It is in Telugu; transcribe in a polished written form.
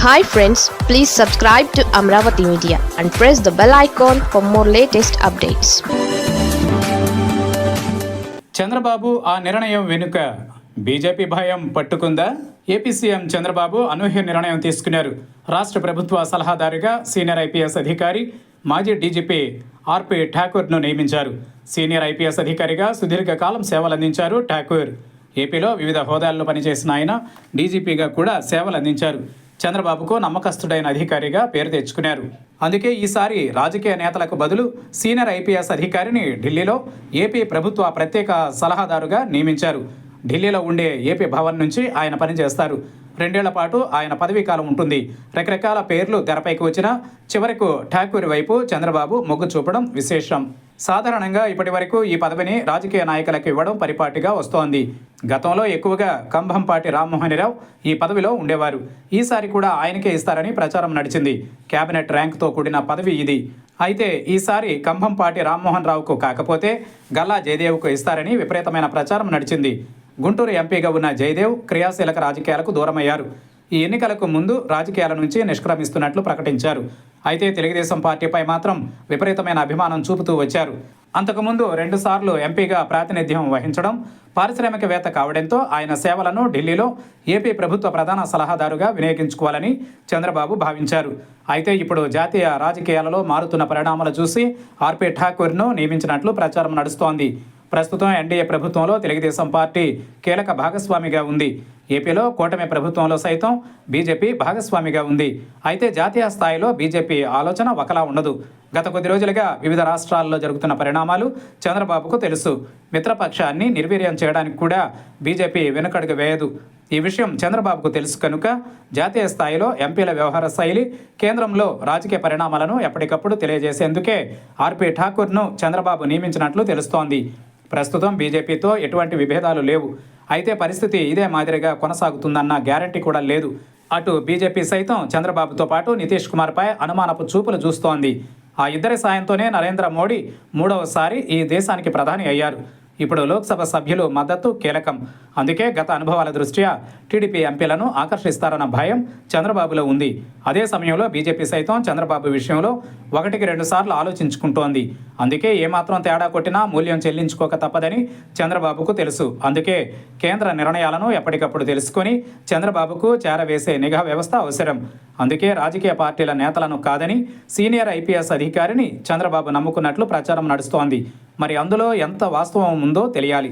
Hi friends, please subscribe to Amravati Media and press the bell icon for more latest updates. Chandrababu ఆ నిర్ణయం వెనుక బీజేపీ భయం పట్టుకుందా? ఏపీ సీఎం చంద్రబాబు అనూహ్య నిర్ణయం తీసుకున్నారు. రాష్ట్ర ప్రభుత్వ సలహాదారుగా సీనియర్ ఐపీఎస్ అధికారి మాజీ డీజీపీ ఆర్పీ ఠాకూర్ను నియమించారు. సీనియర్ ఐపీఎస్ అధికారిగా సుదీర్ఘకాలం సేవలందించారు ఠాకూర్. ఏపీలో వివిధ హోదాల్లో పనిచేసిన ఆయన డీజీపీగా కూడా సేవలందించారు. చంద్రబాబుకు నమ్మకస్తుడైన అధికారిగా పేరు తెచ్చుకున్నారు. అందుకే ఈసారి రాజకీయ నేతలకు బదులు సీనియర్ ఐపీఎస్ అధికారిని ఢిల్లీలో ఏపీ ప్రభుత్వ ప్రత్యేక సలహాదారుగా నియమించారు. ఢిల్లీలో ఉండే ఏపీ భవన్ నుంచి ఆయన పనిచేస్తారు. 2 ఏళ్ల పాటు ఆయన పదవీ కాలం ఉంటుంది. రకరకాల పేర్లు తెరపైకి వచ్చినా చివరకు ఠాకూర్ వైపు చంద్రబాబు మొగ్గు చూపడం విశేషం. సాధారణంగా ఇప్పటి వరకు ఈ పదవిని రాజకీయ నాయకులకు ఇవ్వడం పరిపాటిగా వస్తోంది. గతంలో ఎక్కువగా కంభంపాటి రామ్మోహనరావు ఈ పదవిలో ఉండేవారు. ఈసారి కూడా ఆయనకే ఇస్తారని ప్రచారం నడిచింది. కేబినెట్ ర్యాంకుతో కూడిన పదవి ఇది. అయితే ఈసారి కంభంపాటి రామ్మోహన్ రావుకు కాకపోతే గల్లా జయదేవ్కు ఇస్తారని విపరీతమైన ప్రచారం నడిచింది. గుంటూరు ఎంపీగా ఉన్న జయదేవ్ క్రియాశీలక రాజకీయాలకు దూరమయ్యారు. ఈ ఎన్నికలకు ముందు రాజకీయాల నుంచి నిష్క్రమిస్తున్నట్లు ప్రకటించారు. అయితే తెలుగుదేశం పార్టీపై మాత్రం విపరీతమైన అభిమానం చూపుతూ వచ్చారు. అంతకుముందు 2 సార్లు ఎంపీగా ప్రాతినిధ్యం వహించడం, పారిశ్రామికవేత్త కావడంతో ఆయన సేవలను ఢిల్లీలో ఏపీ ప్రభుత్వ ప్రధాన సలహాదారుగా వినియోగించుకోవాలని చంద్రబాబు భావించారు. అయితే ఇప్పుడు జాతీయ రాజకీయాలలో మారుతున్న పరిణామాలు చూసి ఆర్పీ ఠాకూర్ను నియమించినట్లు ప్రచారం నడుస్తోంది. ప్రస్తుతం ఎన్డీఏ ప్రభుత్వంలో తెలుగుదేశం పార్టీ కీలక భాగస్వామిగా ఉంది. ఏపీలో కూటమి ప్రభుత్వంలో సైతం బీజేపీ భాగస్వామిగా ఉంది. అయితే జాతీయ స్థాయిలో బీజేపీ ఆలోచన ఒకలా ఉండదు. గత కొద్ది రోజులుగా వివిధ రాష్ట్రాల్లో జరుగుతున్న పరిణామాలు చంద్రబాబుకు తెలుసు. మిత్రపక్షాన్ని నిర్వీర్యం చేయడానికి కూడా బీజేపీ వెనుకడుగు వేయదు. ఈ విషయం చంద్రబాబుకు తెలుసు కనుక జాతీయ స్థాయిలో ఎంపీల వ్యవహార శైలి, కేంద్రంలో రాజకీయ పరిణామాలను ఎప్పటికప్పుడు తెలియజేసేందుకే ఆర్పీ ఠాకూర్ను చంద్రబాబు నియమించినట్లు తెలుస్తోంది. ప్రస్తుతం బీజేపీతో ఎటువంటి విభేదాలు లేవు. అయితే పరిస్థితి ఇదే మాదిరిగా కొనసాగుతుందన్న గ్యారంటీ కూడా లేదు. అటు బీజేపీ సైతం చంద్రబాబుతో పాటు నితీష్ కుమార్పై అనుమానపు చూపులు చూస్తోంది. ఆ ఇద్దరి సాయంతోనే నరేంద్ర మోడీ 3వసారి ఈ దేశానికి ప్రధాని అయ్యారు. ఇప్పుడు లోక్సభ సభ్యులు మద్దతు కీలకం. అందుకే గత అనుభవాల దృష్ట్యా టీడీపీ ఎంపీలను ఆకర్షిస్తారన్న భయం చంద్రబాబులో ఉంది. అదే సమయంలో బీజేపీ సైతం చంద్రబాబు విషయంలో 1-2 సార్లు ఆలోచించుకుంటోంది. అందుకే ఏమాత్రం తేడా కొట్టినా మూల్యం చెల్లించుకోక తప్పదని చంద్రబాబుకు తెలుసు. అందుకే కేంద్ర నిర్ణయాలను ఎప్పటికప్పుడు తెలుసుకొని చంద్రబాబుకు చేరవేసే నిఘా వ్యవస్థ అవసరం. అందుకే రాజకీయ పార్టీల నేతలను కాదని సీనియర్ ఐపీఎస్ అధికారిని చంద్రబాబు నమ్ముకున్నట్లు ప్రచారం నడుస్తోంది. మరి అందులో ఎంత వాస్తవం ఉందో తెలియాలి.